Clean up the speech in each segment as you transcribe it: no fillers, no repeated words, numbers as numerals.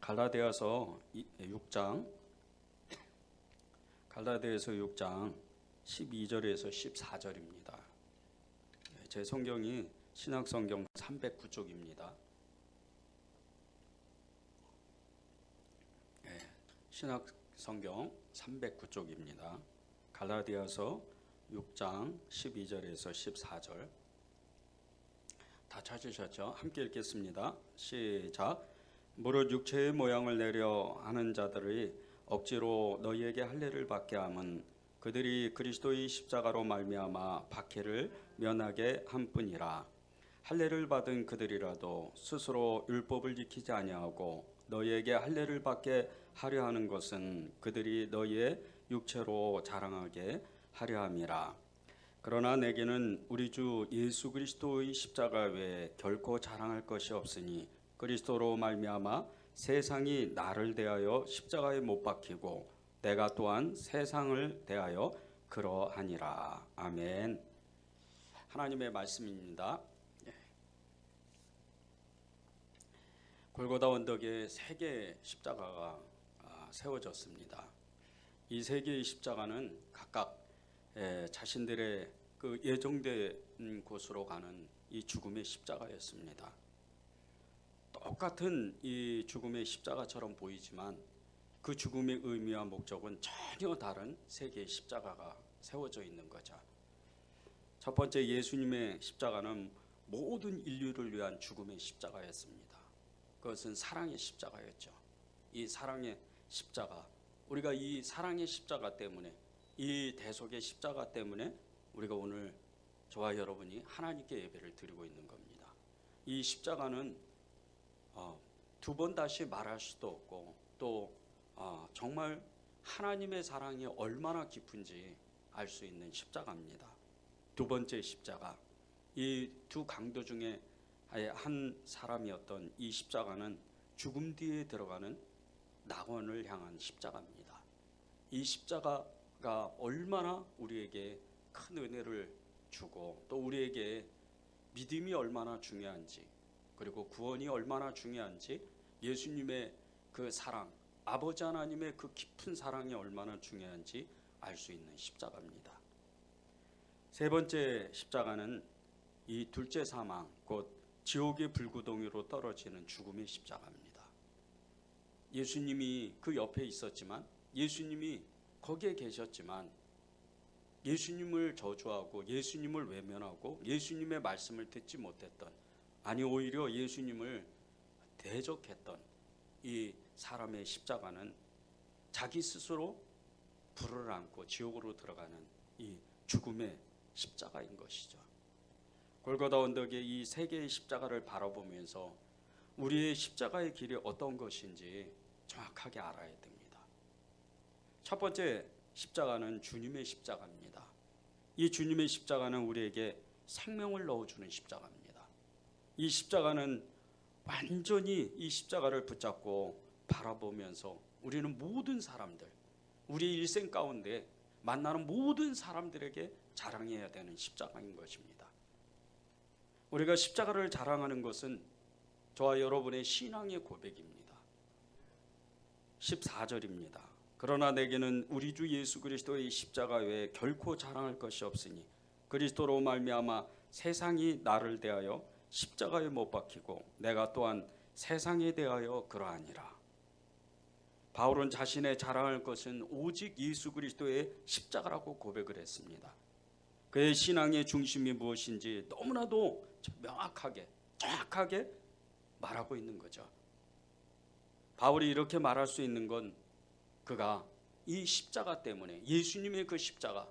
갈라디아서 6장 12절에서 14절입니다. 제 성경이 신약성경 309쪽입니다. 신약성경 309쪽입니다. 갈라디아서 6장 12절에서 14절 다 찾으셨죠? 함께 읽겠습니다. 시작. 무릇 육체의 모양을 내려 하는 자들이 억지로 너희에게 할례를 받게 함은 그들이 그리스도의 십자가로 말미암아 박해를 면하게 함뿐이라. 할례를 받은 그들이라도 스스로 율법을 지키지 아니하고 너희에게 할례를 받게 하려 하는 것은 그들이 너희의 육체로 자랑하게 하려 함이라. 그러나 내게는 우리 주 예수 그리스도의 십자가 외에 결코 자랑할 것이 없으니 그리스도로 말미암아 세상이 나를 대하여 십자가에 못 박히고 내가 또한 세상을 대하여 그러하니라. 아멘. 하나님의 말씀입니다. 골고다 언덕에 세 개의 십자가가 세워졌습니다. 이 세 개의 십자가는 각각 자신들의 그 예정된 곳으로 가는 이 죽음의 십자가였습니다. 똑같은 이 죽음의 십자가처럼 보이지만 그 죽음의 의미와 목적은 전혀 다른 세 개의 십자가가 세워져 있는 거죠. 첫 번째 예수님의 십자가는 모든 인류를 위한 죽음의 십자가였습니다. 그것은 사랑의 십자가였죠. 이 사랑의 십자가, 우리가 이 사랑의 십자가 때문에, 이 대속의 십자가 때문에 우리가 오늘 저와 여러분이 하나님께 예배를 드리고 있는 겁니다. 이 십자가는 두 번 다시 말할 수도 없고 또 정말 하나님의 사랑이 얼마나 깊은지 알 수 있는 십자가입니다. 두 번째 십자가, 이 두 강도 중에 한 사람이었던 이 십자가는 죽음 뒤에 들어가는 낙원을 향한 십자가입니다. 이 십자가가 얼마나 우리에게 큰 은혜를 주고 또 우리에게 믿음이 얼마나 중요한지, 그리고 구원이 얼마나 중요한지, 예수님의 그 사랑, 아버지 하나님의 그 깊은 사랑이 얼마나 중요한지 알 수 있는 십자가입니다. 세 번째 십자가는 이 둘째 사망, 곧 지옥의 불구덩이로 떨어지는 죽음의 십자가입니다. 예수님이 그 옆에 있었지만, 예수님이 거기에 계셨지만 예수님을 저주하고 예수님을 외면하고 예수님의 말씀을 듣지 못했던, 아니 오히려 예수님을 대적했던 이 사람의 십자가는 자기 스스로 불을 안고 지옥으로 들어가는 이 죽음의 십자가인 것이죠. 골고다 언덕의 이 세 개의 십자가를 바라보면서 우리의 십자가의 길이 어떤 것인지 정확하게 알아야 됩니다. 첫 번째 십자가는 주님의 십자가입니다. 이 주님의 십자가는 우리에게 생명을 넣어주는 십자가입니다. 이 십자가는 완전히 이 십자가를 붙잡고 바라보면서 우리는 모든 사람들, 우리 일생 가운데 만나는 모든 사람들에게 자랑해야 되는 십자가인 것입니다. 우리가 십자가를 자랑하는 것은 저와 여러분의 신앙의 고백입니다. 14절입니다. 그러나 내게는 우리 주 예수 그리스도의 십자가 외에 결코 자랑할 것이 없으니 그리스도로 말미암아 세상이 나를 대하여 십자가에 못 박히고 내가 또한 세상에 대하여 그러하니라. 바울은 자신의 자랑할 것은 오직 예수 그리스도의 십자가라고 고백을 했습니다. 그의 신앙의 중심이 무엇인지 너무나도 명확하게, 정확하게 말하고 있는 거죠. 바울이 이렇게 말할 수 있는 건 그가 이 십자가 때문에, 예수님의 그 십자가,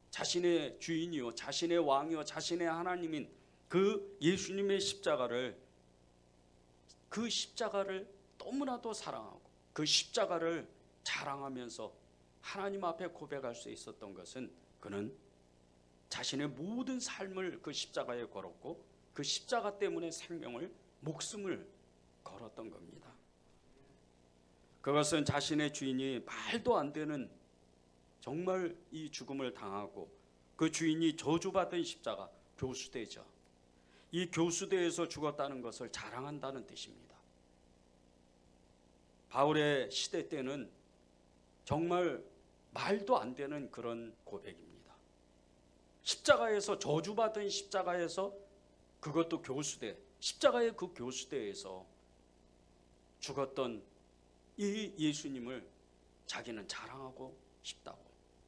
자신의 주인이요 자신의 왕이요 자신의 하나님인 그 예수님의 십자가를, 그 십자가를 너무나도 사랑하고 그 십자가를 자랑하면서 하나님 앞에 고백할 수 있었던 것은 그는 자신의 모든 삶을 그 십자가에 걸었고 그 십자가 때문에 생명을, 목숨을 걸었던 겁니다. 그것은 자신의 주인이 말도 안 되는 정말 이 죽음을 당하고 그 주인이 저주받은 십자가, 교수대죠. 이 교수대에서 죽었다는 것을 자랑한다는 뜻입니다. 바울의 시대 때는 정말 말도 안 되는 그런 고백입니다. 십자가에서 저주받은 십자가에서, 그것도 교수대, 십자가의 그 교수대에서 죽었던 이 예수님을 자기는 자랑하고 싶다고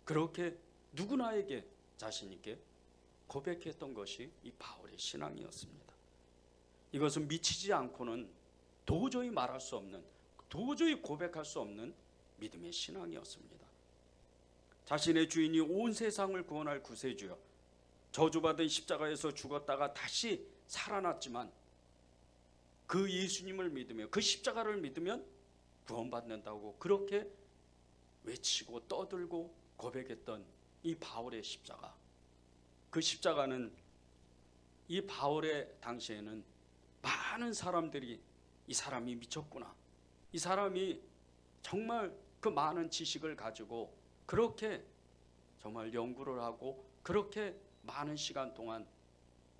그렇게 누구나에게 자신 있게 고백했던 것이 이 바울의 신앙이었습니다. 이것은 미치지 않고는 도저히 말할 수 없는, 도저히 고백할 수 없는 믿음의 신앙이었습니다. 자신의 주인이 온 세상을 구원할 구세주여, 저주받은 십자가에서 죽었다가 다시 살아났지만 그 예수님을 믿으며 그 십자가를 믿으면 구원받는다고 그렇게 외치고 떠들고 고백했던 이 바울의 십자가, 그 십자가는 이 바울의 당시에는 많은 사람들이 이 사람이 미쳤구나, 이 사람이 정말 그 많은 지식을 가지고 그렇게 정말 연구를 하고 그렇게 많은 시간 동안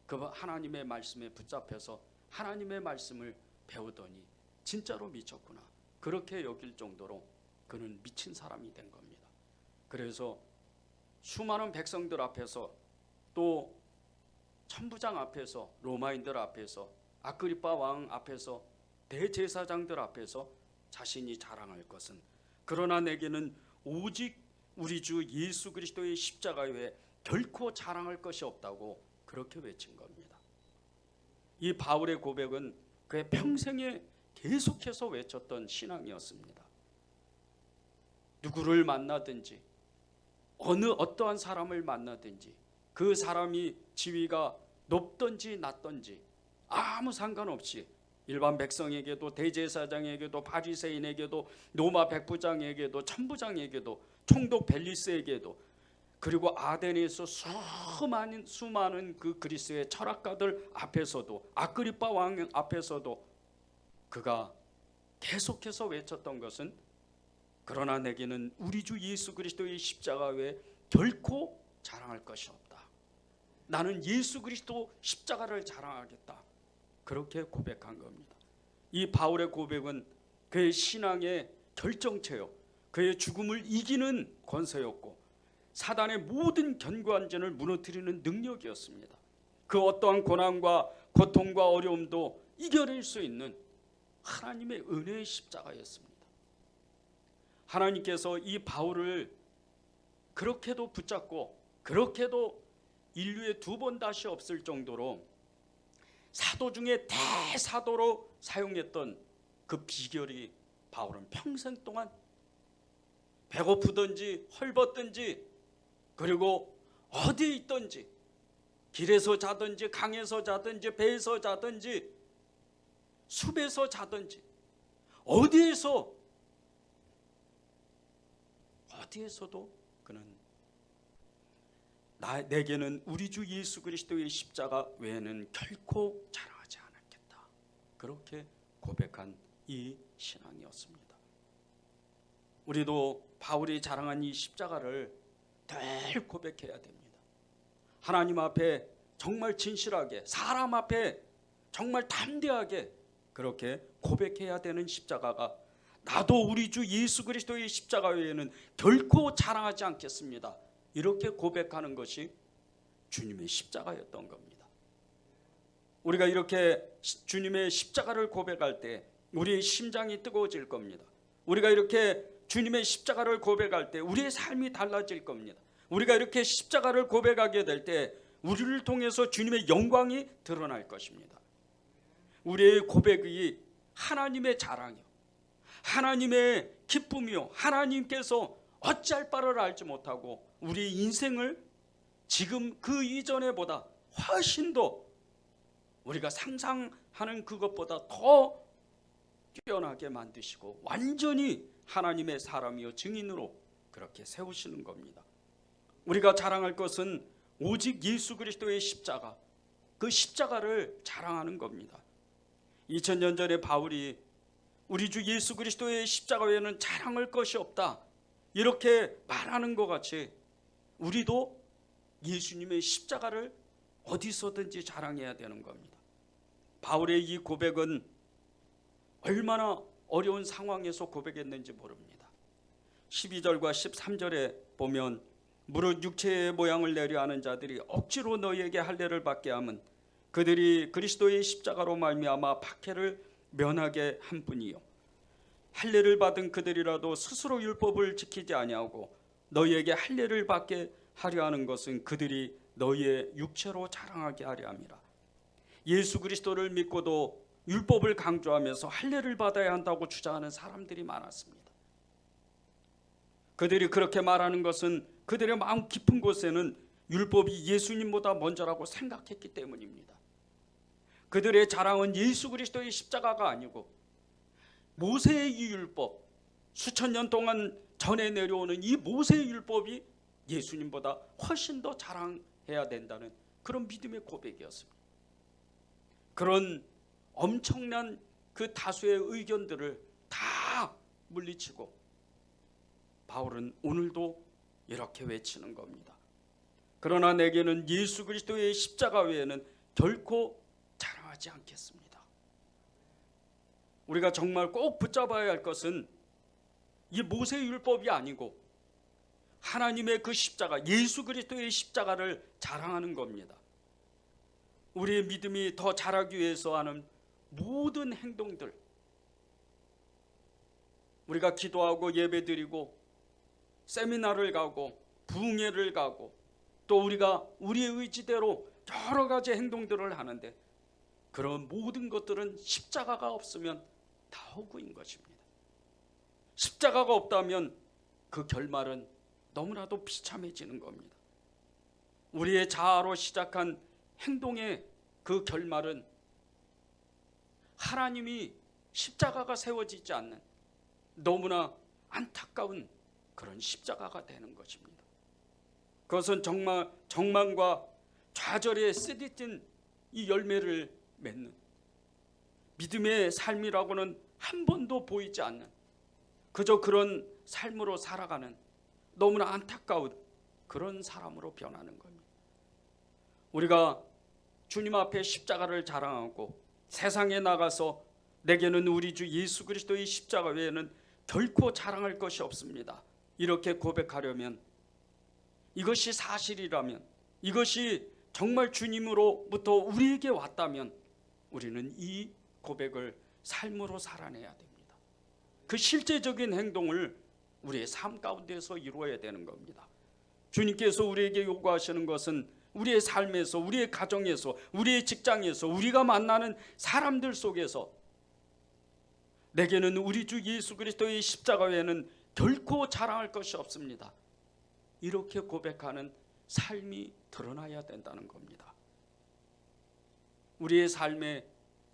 그 하나님의 말씀에 붙잡혀서 하나님의 말씀을 배우더니 진짜로 미쳤구나, 그렇게 여길 정도로 그는 미친 사람이 된 겁니다. 그래서 수많은 백성들 앞에서, 또 천부장 앞에서, 로마인들 앞에서, 아그리빠 왕 앞에서, 대제사장들 앞에서 자신이 자랑할 것은, 그러나 내게는 오직 우리 주 예수 그리스도의 십자가 외에 결코 자랑할 것이 없다고 그렇게 외친 겁니다. 이 바울의 고백은 그의 평생에 계속해서 외쳤던 신앙이었습니다. 누구를 만나든지, 어떠한 사람을 만나든지, 그 사람이 지위가 높든지 낮든지 아무 상관없이 일반 백성에게도, 대제사장에게도, 바리새인에게도, 로마 백부장에게도, 천부장에게도, 총독 벨리스에게도, 그리고 아덴에서 수많은 그 그리스의 철학가들 앞에서도, 아그리빠 왕 앞에서도 그가 계속해서 외쳤던 것은, 그러나 내게는 우리 주 예수 그리스도의 십자가 외에 결코 자랑할 것이 없다. 나는 예수 그리스도 십자가를 자랑하겠다. 그렇게 고백한 겁니다. 이 바울의 고백은 그의 신앙의 결정체요, 그의 죽음을 이기는 권세였고 사단의 모든 견고한 전을 무너뜨리는 능력이었습니다. 그 어떠한 고난과 고통과 어려움도 이겨낼 수 있는 하나님의 은혜의 십자가였습니다. 하나님께서 이 바울을 그렇게도 붙잡고 그렇게도 인류에 두 번 다시 없을 정도로 사도 중에 대사도로 사용했던 그 비결이, 바울은 평생 동안 배고프든지 헐벗든지, 그리고 어디에 있든지, 길에서 자든지 강에서 자든지 배에서 자든지 숲에서 자든지 어디에서도 그는 내게는 우리 주 예수 그리스도의 십자가 외에는 결코 자랑하지 않았겠다. 그렇게 고백한 이 신앙이었습니다. 우리도 바울이 자랑한 이 십자가를 늘 고백해야 됩니다. 하나님 앞에 정말 진실하게, 사람 앞에 정말 담대하게 그렇게 고백해야 되는 십자가가, 나도 우리 주 예수 그리스도의 십자가 외에는 결코 자랑하지 않겠습니다. 이렇게 고백하는 것이 주님의 십자가였던 겁니다. 우리가 이렇게 주님의 십자가를 고백할 때 우리의 심장이 뜨거워질 겁니다. 우리가 이렇게 주님의 십자가를 고백할 때 우리의 삶이 달라질 겁니다. 우리가 이렇게 십자가를 고백하게 될 때 우리를 통해서 주님의 영광이 드러날 것입니다. 우리의 고백이 하나님의 자랑이요, 하나님의 기쁨이요, 하나님께서 어찌할 바를 알지 못하고 우리의 인생을 지금 그 이전에보다 훨씬 더 우리가 상상하는 그것보다 더 뛰어나게 만드시고 완전히 하나님의 사람이요 증인으로 그렇게 세우시는 겁니다. 우리가 자랑할 것은 오직 예수 그리스도의 십자가, 그 십자가를 자랑하는 겁니다. 2000년 전에 바울이 우리 주 예수 그리스도의 십자가 외에는 자랑할 것이 없다 이렇게 말하는 것 같이 우리도 예수님의 십자가를 어디서든지 자랑해야 되는 겁니다. 바울의 이 고백은 얼마나 어려운 상황에서 고백했는지 모릅니다. 12절과 13절에 보면 무릇 육체의 모양을 내려 하는 자들이 억지로 너희에게 할례를 받게 함은 그들이 그리스도의 십자가로 말미암아 박해를 면하게 한 뿐이요 할례를 받은 그들이라도 스스로 율법을 지키지 아니하고 너희에게 할례를 받게 하려 하는 것은 그들이 너희의 육체로 자랑하게 하려 함이라. 예수 그리스도를 믿고도 율법을 강조하면서 할례를 받아야 한다고 주장하는 사람들이 많았습니다. 그들이 그렇게 말하는 것은 그들의 마음 깊은 곳에는 율법이 예수님보다 먼저라고 생각했기 때문입니다. 그들의 자랑은 예수 그리스도의 십자가가 아니고 모세의 이 율법, 수천 년 동안 전해 내려오는 이 모세의 율법이 예수님보다 훨씬 더 자랑해야 된다는 그런 믿음의 고백이었습니다. 그런 엄청난 그 다수의 의견들을 다 물리치고 바울은 오늘도 이렇게 외치는 겁니다. 그러나 내게는 예수 그리스도의 십자가 외에는 결코 자랑하지 않겠습니다. 우리가 정말 꼭 붙잡아야 할 것은 이 모세의 율법이 아니고 하나님의 그 십자가, 예수 그리스도의 십자가를 자랑하는 겁니다. 우리의 믿음이 더 자라기 위해서 하는 모든 행동들, 우리가 기도하고 예배드리고 세미나를 가고 부흥회를 가고 또 우리가 우리의 의지대로 여러 가지 행동들을 하는데 그런 모든 것들은 십자가가 없으면 다 허구인 것입니다. 십자가가 없다면 그 결말은 너무나도 비참해지는 겁니다. 우리의 자아로 시작한 행동의 그 결말은 하나님이 십자가가 세워지지 않는 너무나 안타까운 그런 십자가가 되는 것입니다. 그것은 정말 정망과 좌절에 쓰디쓴 이 열매를 맺는 믿음의 삶이라고는 한 번도 보이지 않는 그저 그런 삶으로 살아가는 너무나 안타까운 그런 사람으로 변하는 겁니다. 우리가 주님 앞에 십자가를 자랑하고 세상에 나가서 내게는 우리 주 예수 그리스도의 십자가 외에는 결코 자랑할 것이 없습니다. 이렇게 고백하려면 이것이 사실이라면 이것이 정말 주님으로부터 우리에게 왔다면 우리는 이 고백을 삶으로 살아내야 됩니다. 그 실제적인 행동을 우리의 삶 가운데서 이루어야 되는 겁니다. 주님께서 우리에게 요구하시는 것은 우리의 삶에서, 우리의 가정에서, 우리의 직장에서, 우리가 만나는 사람들 속에서 내게는 우리 주 예수 그리스도의 십자가 외에는 결코 자랑할 것이 없습니다. 이렇게 고백하는 삶이 드러나야 된다는 겁니다. 우리의 삶에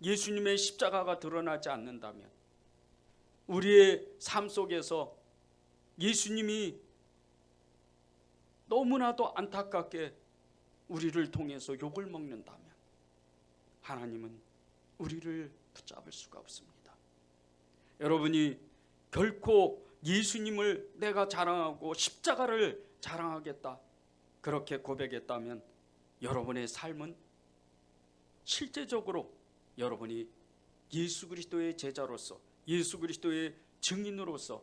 예수님의 십자가가 드러나지 않는다면 우리의 삶 속에서 예수님이 너무나도 안타깝게 우리를 통해서 욕을 먹는다면 하나님은 우리를 붙잡을 수가 없습니다. 여러분이 결코 예수님을 내가 자랑하고 십자가를 자랑하겠다 그렇게 고백했다면 여러분의 삶은 실제적으로 여러분이 예수 그리스도의 제자로서 예수 그리스도의 증인으로서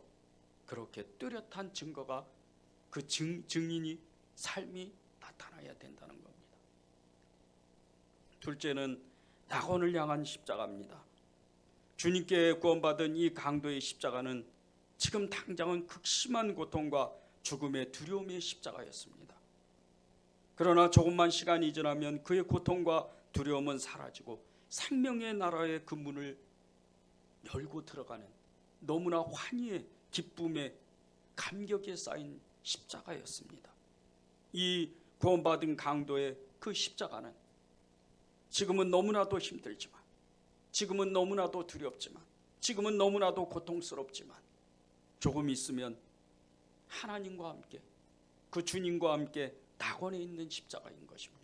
그렇게 뚜렷한 증거가 그 증인이 삶이 나타나야 된다는 겁니다. 둘째는 낙원을 향한 십자가입니다. 주님께 구원받은 이 강도의 십자가는 지금 당장은 극심한 고통과 죽음의 두려움의 십자가였습니다. 그러나 조금만 시간이 지나면 그의 고통과 두려움은 사라지고 생명의 나라의 그 문을 열고 들어가는 너무나 환희의 기쁨의 감격에 쌓인 십자가였습니다. 이 구원받은 강도의 그 십자가는 지금은 너무나도 힘들지만 지금은 너무나도 두렵지만 지금은 너무나도 고통스럽지만 조금 있으면 하나님과 함께 그 주님과 함께 낙원에 있는 십자가인 것입니다.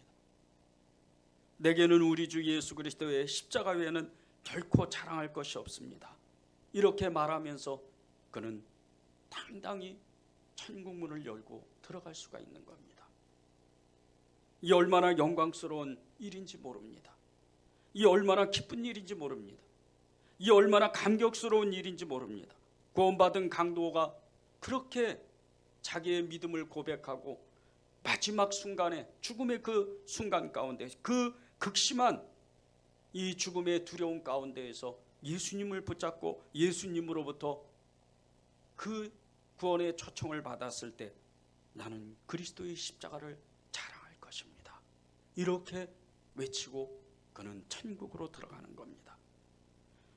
내게는 우리 주 예수 그리스도의 십자가 외에는 결코 자랑할 것이 없습니다. 이렇게 말하면서 그는 당당히 천국문을 열고 들어갈 수가 있는 겁니다. 이 얼마나 영광스러운 일인지 모릅니다. 이 얼마나 기쁜 일인지 모릅니다. 이 얼마나 감격스러운 일인지 모릅니다. 구원받은 강도가 그렇게 자기의 믿음을 고백하고 마지막 순간에 죽음의 그 순간 가운데 그 극심한 이 죽음의 두려움 가운데에서 예수님을 붙잡고 예수님으로부터 그 구원의 초청을 받았을 때 나는 그리스도의 십자가를 자랑할 것입니다. 이렇게 외치고 그는 천국으로 들어가는 겁니다.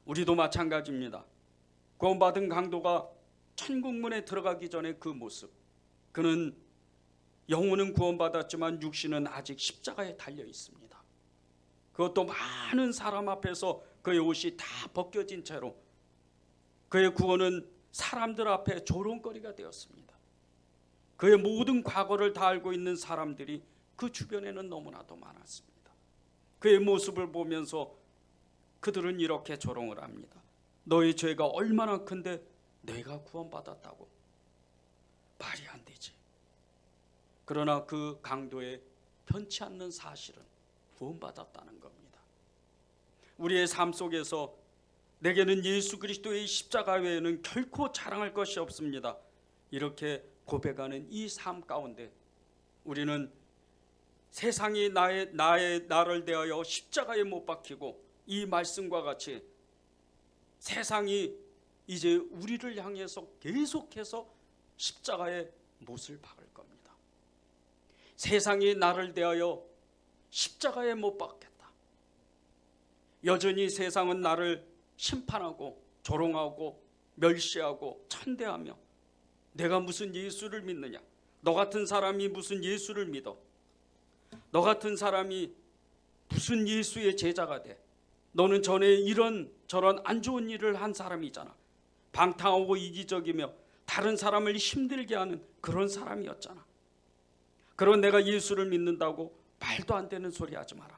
우리도 마찬가지입니다. 구원받은 강도가 천국문에 들어가기 전에 그 모습, 그는 영혼은 구원받았지만 육신은 아직 십자가에 달려 있습니다. 그것도 많은 사람 앞에서 그의 옷이 다 벗겨진 채로 그의 구원은 사람들 앞에 조롱거리가 되었습니다. 그의 모든 과거를 다 알고 있는 사람들이 그 주변에는 너무나도 많았습니다. 그의 모습을 보면서 그들은 이렇게 조롱을 합니다. 너의 죄가 얼마나 큰데 내가 구원받았다고? 말이 안 되지. 그러나 그 강도의 편치 않는 사실은 구원받았다는 겁니다. 우리의 삶 속에서 내게는 예수 그리스도의 십자가 외에는 결코 자랑할 것이 없습니다. 이렇게 고백하는 이 삶 가운데 우리는 세상이 나를 대하여 십자가에 못 박히고 이 말씀과 같이 세상이 이제 우리를 향해서 계속해서 십자가에 못을 박을 겁니다. 세상이 나를 대하여 십자가에 못 박겠다. 여전히 세상은 나를 심판하고 조롱하고 멸시하고 천대하며 내가 무슨 예수를 믿느냐? 너 같은 사람이 무슨 예수를 믿어? 너 같은 사람이 무슨 예수의 제자가 돼? 너는 전에 이런 저런 안 좋은 일을 한 사람이잖아. 방탕하고 이기적이며 다른 사람을 힘들게 하는 그런 사람이었잖아. 그런 내가 예수를 믿는다고 말도 안 되는 소리 하지 마라.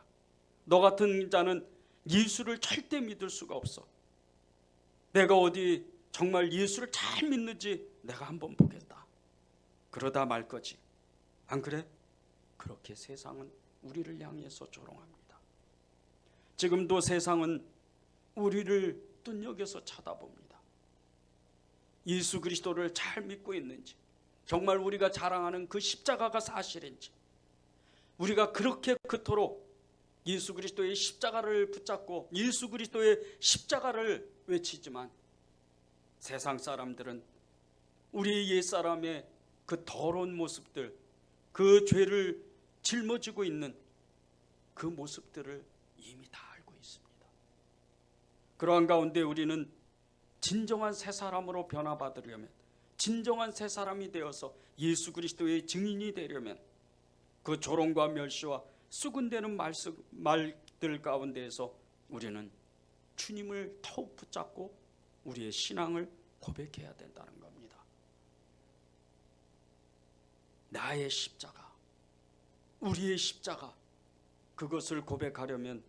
너 같은 자는 예수를 절대 믿을 수가 없어. 내가 어디 정말 예수를 잘 믿는지 내가 한번 보겠다. 그러다 말 거지. 안 그래? 그렇게 세상은 우리를 향해서 조롱합니다. 지금도 세상은 우리를 눈여겨서 쳐다봅니다. 예수 그리스도를 잘 믿고 있는지, 정말 우리가 자랑하는 그 십자가가 사실인지, 우리가 그렇게 그토록 예수 그리스도의 십자가를 붙잡고 예수 그리스도의 십자가를 외치지만 세상 사람들은 우리 옛사람의 그 더러운 모습들, 그 죄를 짊어지고 있는 그 모습들을 이미 다 알고 있습니다. 그러한 가운데 우리는 진정한 새 사람으로 변화받으려면, 진정한 새 사람이 되어서 예수 그리스도의 증인이 되려면 그 조롱과 멸시와 수군대는 말들 가운데에서 우리는 주님을 더욱 붙잡고 우리의 신앙을 고백해야 된다는 겁니다. 나의 십자가, 우리의 십자가, 그것을 고백하려면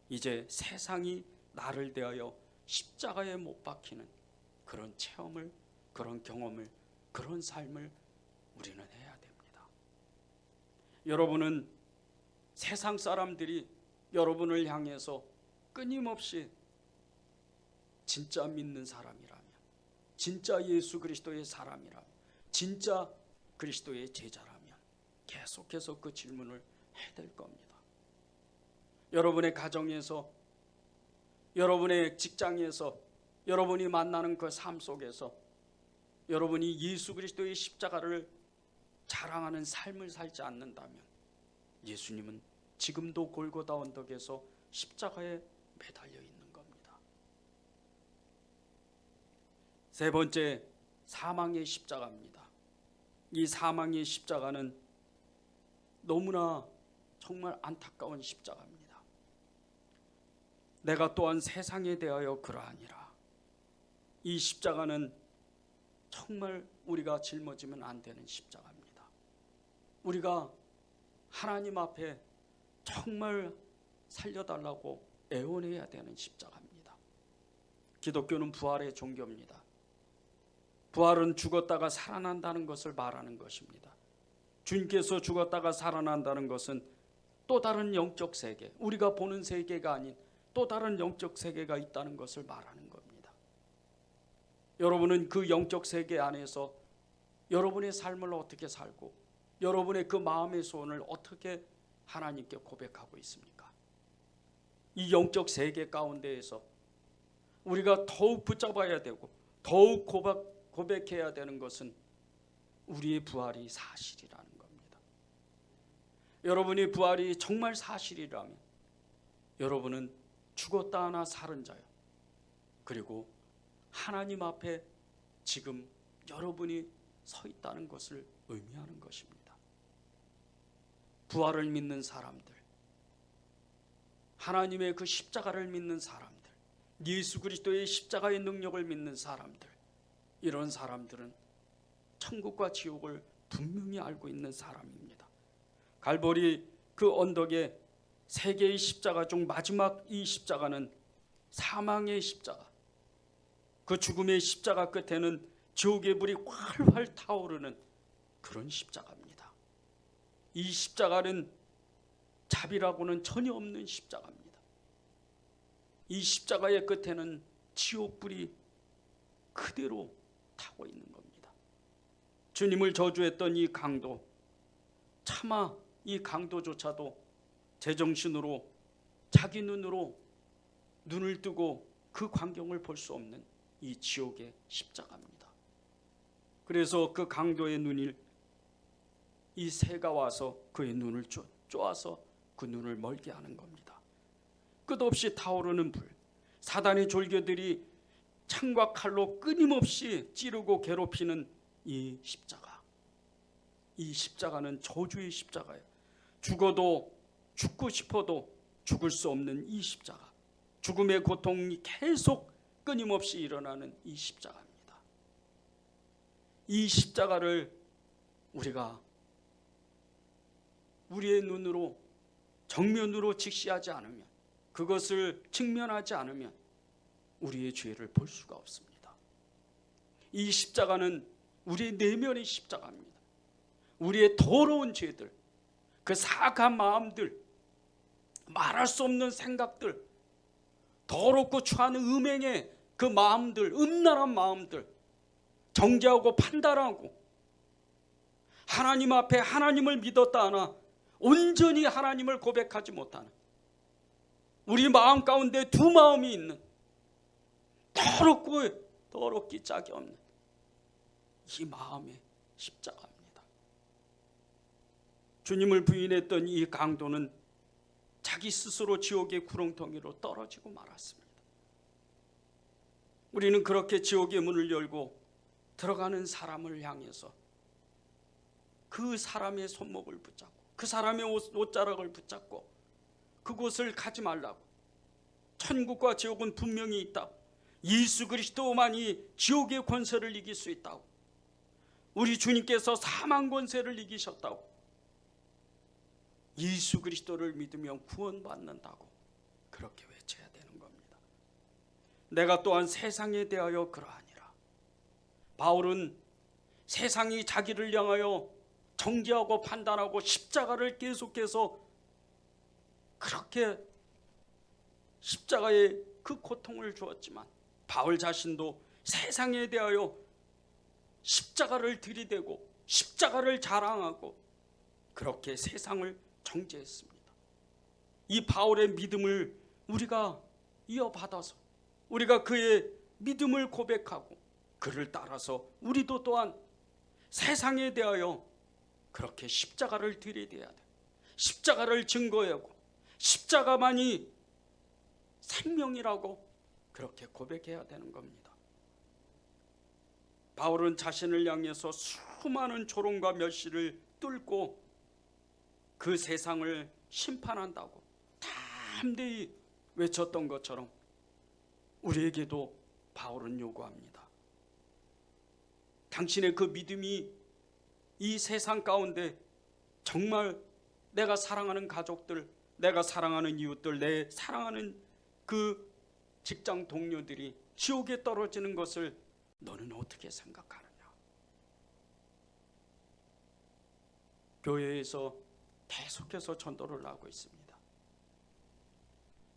이제 세상이 나를 대하여 십자가에 못 박히는 그런 체험을, 그런 경험을, 그런 삶을 우리는 해야 됩니다. 여러분은 세상 사람들이 여러분을 향해서 끊임없이 진짜 믿는 사람이라면, 진짜 예수 그리스도의 사람이라면, 진짜 그리스도의 제자라면 계속해서 그 질문을 해야 될 겁니다. 여러분의 가정에서, 여러분의 직장에서, 여러분이 만나는 그 삶 속에서 여러분이 예수 그리스도의 십자가를 자랑하는 삶을 살지 않는다면 예수님은 지금도 골고다 언덕에서 십자가에 매달려 있는 겁니다. 세 번째, 사망의 십자가입니다. 이 사망의 십자가는 너무나 정말 안타까운 십자가입니다. 내가 또한 세상에 대하여 그러하니라. 이 십자가는 정말 우리가 짊어지면 안 되는 십자가입니다. 우리가 하나님 앞에 정말 살려달라고 애원해야 되는 십자가입니다. 기독교는 부활의 종교입니다. 부활은 죽었다가 살아난다는 것을 말하는 것입니다. 주님께서 죽었다가 살아난다는 것은 또 다른 영적 세계, 우리가 보는 세계가 아닌 또 다른 영적 세계가 있다는 것을 말하는 겁니다. 여러분은 그 영적 세계 안에서 여러분의 삶을 어떻게 살고 여러분의 그 마음의 소원을 어떻게 하나님께 고백하고 있습니까? 이 영적 세계 가운데에서 우리가 더욱 붙잡아야 되고 더욱 고백해야 되는 것은 우리의 부활이 사실이라는 겁니다. 여러분의 부활이 정말 사실이라면 여러분은 죽었다 하나 살은 자요, 그리고 하나님 앞에 지금 여러분이 서 있다는 것을 의미하는 것입니다. 부활을 믿는 사람들, 하나님의 그 십자가를 믿는 사람들, 예수 그리스도의 십자가의 능력을 믿는 사람들, 이런 사람들은 천국과 지옥을 분명히 알고 있는 사람입니다. 갈보리 그 언덕에 세 개의 십자가 중 마지막 이 십자가는 사망의 십자가, 그 죽음의 십자가 끝에는 지옥의 불이 활활 타오르는 그런 십자가입니다. 이 십자가는 자비라고는 전혀 없는 십자가입니다. 이 십자가의 끝에는 지옥불이 그대로 타고 있는 겁니다. 주님을 저주했던 이 강도, 차마 이 강도조차도 제정신으로 자기 눈으로 눈을 뜨고 그 광경을 볼 수 없는 이 지옥의 십자가입니다. 그래서 그 강도의 눈을 이 새가 와서 그의 눈을 쪼아서 그 눈을 멀게 하는 겁니다. 끝없이 타오르는 불, 사단의 졸개들이 창과 칼로 끊임없이 찌르고 괴롭히는 이 십자가, 이 십자가는 저주의 십자가예요. 죽고 싶어도 죽을 수 없는 이 십자가, 죽음의 고통이 계속 끊임없이 일어나는 이 십자가입니다. 이 십자가를 우리가 우리의 눈으로 정면으로 직시하지 않으면, 그것을 직면하지 않으면 우리의 죄를 볼 수가 없습니다. 이 십자가는 우리의 내면의 십자가입니다. 우리의 더러운 죄들, 그 사악한 마음들, 말할 수 없는 생각들, 더럽고 추한 음행의 그 마음들, 음란한 마음들, 정죄하고 판단하고 하나님 앞에 하나님을 믿었다 하나 온전히 하나님을 고백하지 못하는, 우리 마음 가운데 두 마음이 있는, 더럽기 짝이 없는 이 마음의 십자가입니다. 주님을 부인했던 이 강도는 자기 스스로 지옥의 구렁텅이로 떨어지고 말았습니다. 우리는 그렇게 지옥의 문을 열고 들어가는 사람을 향해서 그 사람의 손목을 붙잡고 그 사람의 옷자락을 붙잡고 그곳을 가지 말라고, 천국과 지옥은 분명히 있다고, 예수 그리스도만이 지옥의 권세를 이길 수 있다고, 우리 주님께서 사망 권세를 이기셨다고, 예수 그리스도를 믿으면 구원받는다고 그렇게 외쳐야 되는 겁니다. 내가 또한 세상에 대하여 그러하니라. 바울은 세상이 자기를 향하여 정죄하고 판단하고 십자가를 계속해서 그렇게 십자가의 그 고통을 주었지만, 바울 자신도 세상에 대하여 십자가를 들이대고 십자가를 자랑하고 그렇게 세상을 정죄했습니다. 이 바울의 믿음을 우리가 이어받아서 우리가 그의 믿음을 고백하고 그를 따라서 우리도 또한 세상에 대하여 그렇게 십자가를 들이대야 돼. 십자가를 증거하고 십자가만이 생명이라고 그렇게 고백해야 되는 겁니다. 바울은 자신을 향해서 수많은 조롱과 멸시를 뚫고 그 세상을 심판한다고 담대히 외쳤던 것처럼 우리에게도 바울은 요구합니다. 당신의 그 믿음이 이 세상 가운데 정말 내가 사랑하는 가족들, 내가 사랑하는 이웃들, 내 사랑하는 그 직장 동료들이 지옥에 떨어지는 것을 너는 어떻게 생각하느냐? 교회에서 계속해서 전도를 하고 있습니다.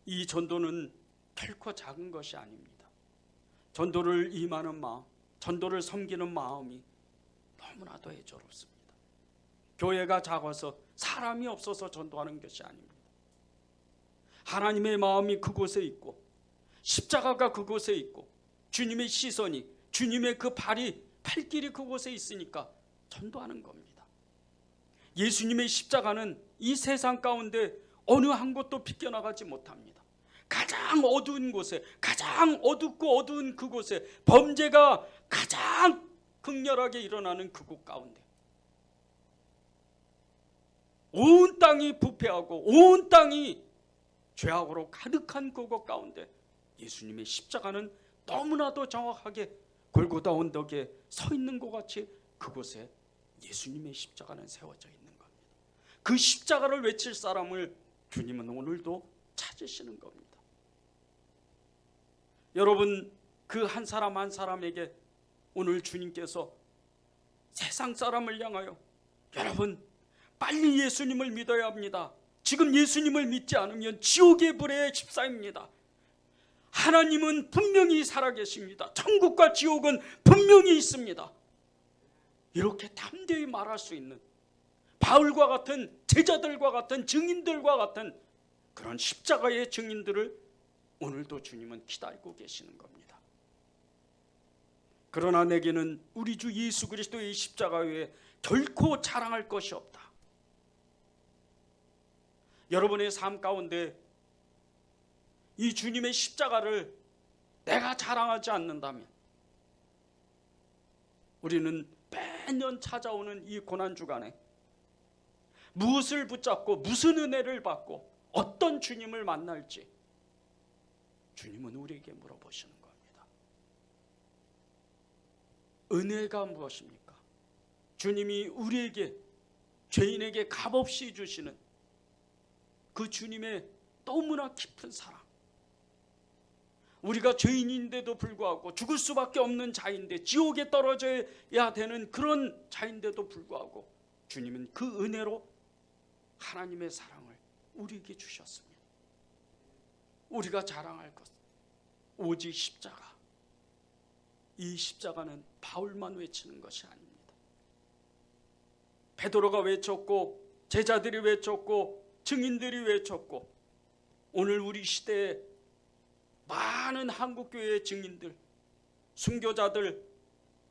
이 전도는 결코 작은 것이 아닙니다. 전도를 임하는 마음, 전도를 섬기는 마음이 너무나도 애처롭습니다. 교회가 작아서 사람이 없어서 전도하는 것이 아닙니다. 하나님의 마음이 그곳에 있고 십자가가 그곳에 있고 주님의 시선이, 주님의 그 발길이 그곳에 있으니까 전도하는 겁니다. 예수님의 십자가는 이 세상 가운데 어느 한 곳도 비껴나가지 못합니다. 가장 어두운 곳에, 가장 어둡고 어두운 그곳에, 범죄가 가장 극렬하게 일어나는 그곳 가운데, 온 땅이 부패하고 온 땅이 죄악으로 가득한 그곳 가운데 예수님의 십자가는 너무나도 정확하게 골고다 언덕에 서 있는 것 같이 그곳에 예수님의 십자가는 세워져 있는 겁니다. 그 십자가를 외칠 사람을 주님은 오늘도 찾으시는 겁니다. 여러분, 그 한 사람 한 사람에게 오늘 주님께서 세상 사람을 향하여, 여러분 빨리 예수님을 믿어야 합니다. 지금 예수님을 믿지 않으면 지옥의 불에 휩싸입니다. 하나님은 분명히 살아계십니다. 천국과 지옥은 분명히 있습니다. 이렇게 담대히 말할 수 있는 바울과 같은 제자들과 같은 증인들과 같은 그런 십자가의 증인들을 오늘도 주님은 기다리고 계시는 겁니다. 그러나 내게는 우리 주 예수 그리스도의 십자가 외에 결코 자랑할 것이 없다. 여러분의 삶 가운데 이 주님의 십자가를 내가 자랑하지 않는다면 우리는 매년 찾아오는 이 고난주간에 무엇을 붙잡고 무슨 은혜를 받고 어떤 주님을 만날지 주님은 우리에게 물어보시는 겁니다. 은혜가 무엇입니까? 주님이 우리에게, 죄인에게 값없이 주시는 그 주님의 너무나 깊은 사랑, 우리가 죄인인데도 불구하고 죽을 수밖에 없는 자인데, 지옥에 떨어져야 되는 그런 자인데도 불구하고 주님은 그 은혜로 하나님의 사랑을 우리에게 주셨습니다. 우리가 자랑할 것 오직 십자가. 이 십자가는 바울만 외치는 것이 아닙니다. 베드로가 외쳤고 제자들이 외쳤고 증인들이 외쳤고 오늘 우리 시대에 많은 한국교회의 증인들, 순교자들,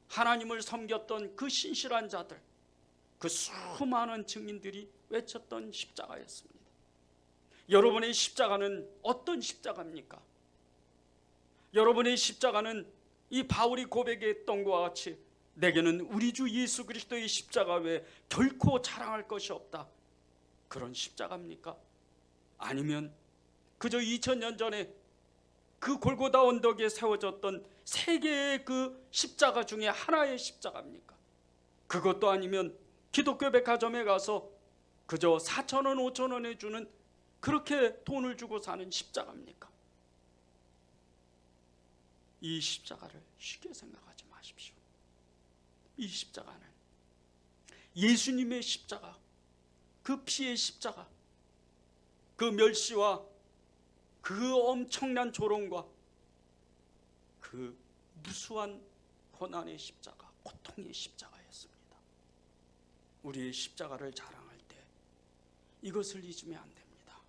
하나님을 섬겼던 그 신실한 자들, 그 수많은 증인들이 외쳤던 십자가였습니다. 여러분의 십자가는 어떤 십자가입니까? 여러분의 십자가는 이 바울이 고백했던 것과 같이 내게는 우리 주 예수 그리스도의 십자가 외에 결코 자랑할 것이 없다, 그런 십자가입니까? 아니면 그저 2000년 전에 그 골고다 언덕에 세워졌던 세 개의 그 십자가 중에 하나의 십자가입니까? 그것도 아니면 기독교 백화점에 가서 그저 4,000원 5,000원에 주는 그렇게 돈을 주고 사는 십자가입니까? 이 십자가를 쉽게 생각하지 마십시오. 이 십자가는 예수님의 십자가, 그 피의 십자가, 그 멸시와 그 엄청난 조롱과 그 무수한 고난의 십자가, 고통의 십자가였습니다. 우리의 십자가를 자랑할 때 이것을 잊으면 안 됩니다.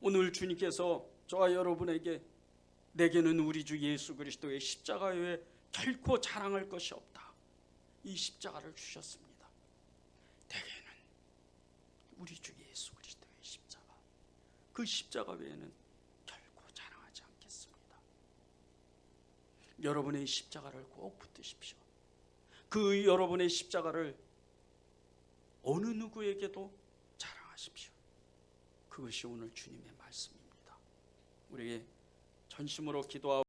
오늘 주님께서 저와 여러분에게 내게는 우리 주 예수 그리스도의 십자가 외에 결코 자랑할 것이 없다, 이 십자가를 주셨습니다. 내게는 우리 주 예수 그리스도의 십자가, 그 십자가 외에는 결코 자랑하지 않겠습니다. 여러분의 십자가를 꼭 붙드십시오. 그 여러분의 십자가를 어느 누구에게도 자랑하십시오. 그것이 오늘 주님의 말씀입니다. 우리에게 전심으로 기도하고